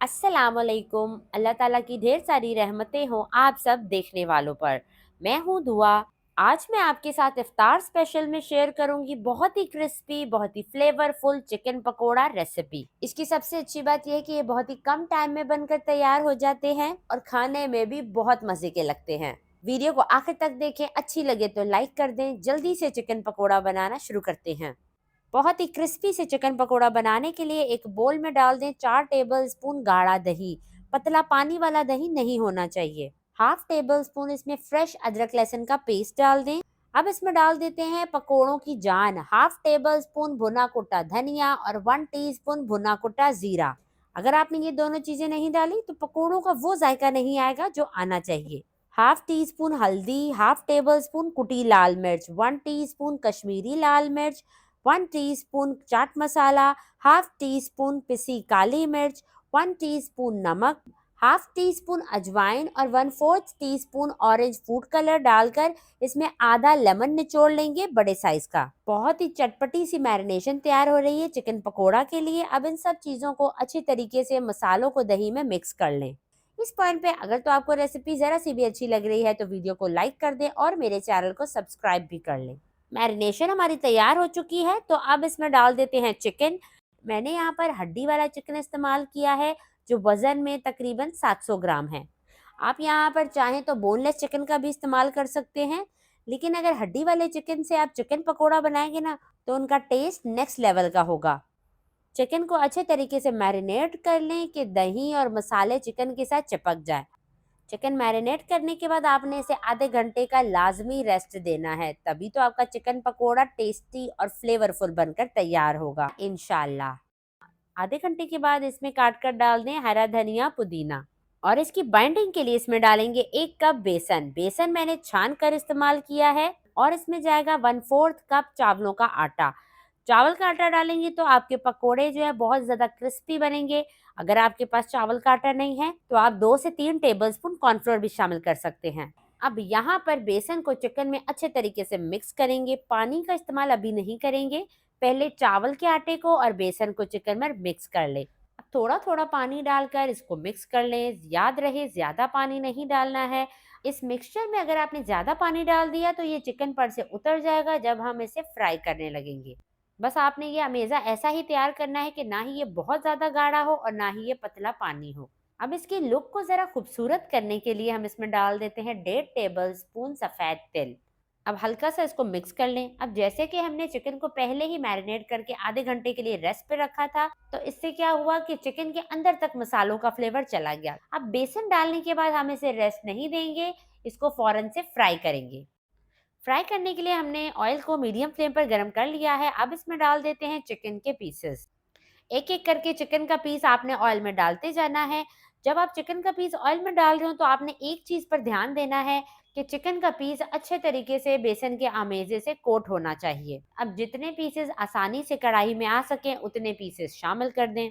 अस्सलाम वालेकुम। अल्लाह ताला की ढेर सारी रहमतें हों आप सब देखने वालों पर। मैं हूँ दुआ। आज मैं आपके साथ इफ्तार स्पेशल में शेयर करूंगी बहुत ही क्रिस्पी, बहुत ही फ्लेवरफुल चिकन पकोड़ा रेसिपी। इसकी सबसे अच्छी बात यह है कि ये बहुत ही कम टाइम में बनकर तैयार हो जाते हैं और खाने में भी बहुत मजे के लगते हैं। वीडियो को आखिर तक देखें, अच्छी लगे तो लाइक कर दें। जल्दी से चिकन पकोड़ा बनाना शुरू करते हैं। बहुत ही क्रिस्पी से चिकन पकोड़ा बनाने के लिए एक बोल में डाल दें 4 टेबल स्पून गाढ़ा दही। पतला पानी वाला दही नहीं होना चाहिए। हाफ टेबल स्पून इसमें फ्रेश अदरक लहसुन का पेस्ट डाल दें। अब इसमें डाल देते हैं पकोड़ों की जान, हाफ टेबल स्पून भुना कुटा धनिया और 1 टीस्पून भुना कुटा जीरा। अगर आपने ये दोनों चीजें नहीं डाली तो पकोड़ों का वो जायका नहीं आएगा जो आना चाहिए। हाफ टी स्पून हल्दी, हाफ टेबल स्पून कुटी लाल मिर्च, 1 टीस्पून कश्मीरी लाल मिर्च, 1 teaspoon chaat masala, half tea spoon पिसी काली मिर्च, 1 टीस्पून नमक, हाफ टी स्पून अजवाइन और 1/4 टीस्पून ऑरेंज फूड कलर डालकर इसमें आधा लेमन निचोड़ लेंगे बड़े साइज का। बहुत ही चटपटी सी मैरिनेशन तैयार हो रही है चिकन पकोड़ा के लिए। अब इन सब चीजों को अच्छी तरीके से मसालों को दही में मिक्स कर लें। इस पॉइंट पे अगर तो आपको रेसिपी जरा सी भी अच्छी लग रही है तो वीडियो को लाइक कर दें और मेरे चैनल को सब्सक्राइब भी कर लें। मैरिनेशन हमारी तैयार हो चुकी है तो अब इसमें डाल देते हैं चिकन। मैंने यहाँ पर हड्डी वाला चिकन इस्तेमाल किया है जो वजन में तकरीबन 700 ग्राम है। आप यहाँ पर चाहें तो बोनलेस चिकन का भी इस्तेमाल कर सकते हैं, लेकिन अगर हड्डी वाले चिकन से आप चिकन पकोड़ा बनाएंगे ना तो उनका टेस्ट नेक्स्ट लेवल का होगा। चिकन को अच्छे तरीके से मैरिनेट कर लें कि दही और मसाले चिकन के साथ चिपक जाए। चिकन मैरिनेट करने के बाद आपने इसे आधे घंटे का लाजमी रेस्ट देना है, तभी तो आपका चिकन पकोड़ा टेस्टी और फ्लेवरफुल बनकर तैयार होगा इंशाल्लाह। आधे घंटे के बाद इसमें काट कर डाल दें हरा धनिया पुदीना और इसकी बाइंडिंग के लिए इसमें डालेंगे 1 कप बेसन। बेसन मैंने छान कर इस्तेमाल किया है और इसमें जाएगा 1/4 कप चावलों का आटा। चावल का आटा डालेंगे तो आपके पकोड़े जो है बहुत ज़्यादा क्रिस्पी बनेंगे। अगर आपके पास चावल का आटा नहीं है तो आप 2 से 3 टेबल स्पून कॉर्नफ्लोर भी शामिल कर सकते हैं। अब यहाँ पर बेसन को चिकन में अच्छे तरीके से मिक्स करेंगे। पानी का इस्तेमाल अभी नहीं करेंगे। पहले चावल के आटे को और बेसन को चिकन में मिक्स कर ले। अब थोड़ा थोड़ा पानी डालकर इसको मिक्स कर लें। याद रहे ज़्यादा पानी नहीं डालना है। इस मिक्सचर में अगर आपने ज़्यादा पानी डाल दिया तो ये चिकन पर से उतर जाएगा जब हम इसे फ्राई करने लगेंगे। बस आपने ये अमेज़ा ऐसा ही तैयार करना है कि ना ही ये बहुत ज़्यादा गाढ़ा हो और ना ही ये पतला पानी हो। अब इसकी लुक को ज़रा खूबसूरत करने के लिए हम इसमें डाल देते हैं 1.5 टेबल स्पून सफ़ेद तिल। अब हल्का सा इसको मिक्स कर लें। अब जैसे कि हमने चिकन को पहले ही मैरिनेट करके आधे घंटे के लिए रेस्ट पे रखा था, तो इससे क्या हुआ कि चिकन के अंदर तक मसालों का फ्लेवर चला गया। अब बेसन डालने के बाद हम इसे रेस्ट नहीं देंगे, इसको फौरन से फ्राई करेंगे। फ्राई करने के लिए हमने ऑयल को मीडियम फ्लेम पर गर्म कर लिया है। अब इसमें डाल देते हैं चिकन के पीसेस। एक एक करके चिकन का पीस आपने ऑयल में डालते जाना है। जब आप चिकन का पीस ऑयल में डाल रहे हो तो आपने एक चीज़ पर ध्यान देना है कि चिकन का पीस अच्छे तरीके से बेसन के आमेजे से कोट होना चाहिए। अब जितने पीसेस आसानी से कढ़ाई में आ सकें उतने पीसेस शामिल कर दें।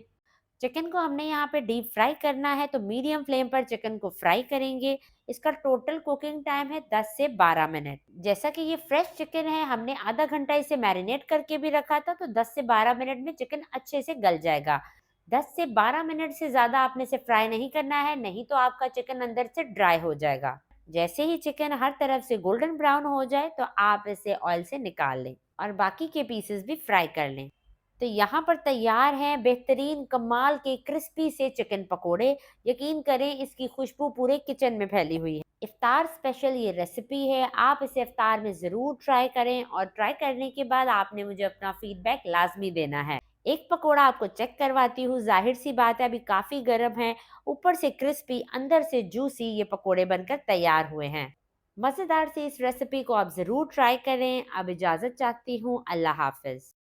चिकन को हमने यहाँ पे डीप फ्राई करना है तो मीडियम फ्लेम पर चिकन को फ्राई करेंगे। इसका टोटल कुकिंग टाइम है 10 से 12 मिनट। जैसा कि ये फ्रेश चिकन है, हमने आधा घंटा इसे मैरिनेट करके भी रखा था तो 10 से 12 मिनट में चिकन अच्छे से गल जाएगा। 10 से 12 मिनट से ज़्यादा आपने इसे फ्राई नहीं करना है, नहीं तो आपका चिकन अंदर से ड्राई हो जाएगा। जैसे ही चिकन हर तरफ से गोल्डन ब्राउन हो जाए तो आप इसे ऑयल से निकाल लें और बाकी के पीसेस भी फ्राई कर लें। तो यहाँ पर तैयार हैं बेहतरीन कमाल के क्रिस्पी से चिकन पकोड़े। यकीन करें इसकी खुशबू पूरे किचन में फैली हुई है। इफ्तार स्पेशल ये रेसिपी है, आप इसे इफ्तार में ज़रूर ट्राई करें और ट्राई करने के बाद आपने मुझे अपना फीडबैक लाजमी देना है। एक पकोड़ा आपको चेक करवाती हूँ। जाहिर सी बात है अभी काफ़ी गर्म है, ऊपर से क्रिस्पी अंदर से जूसी ये पकोड़े बनकर तैयार हुए हैं। मज़ेदार से इस रेसिपी को आप ज़रूर ट्राई करें। अब इजाज़त चाहती हूँ। अल्लाह हाफिज़।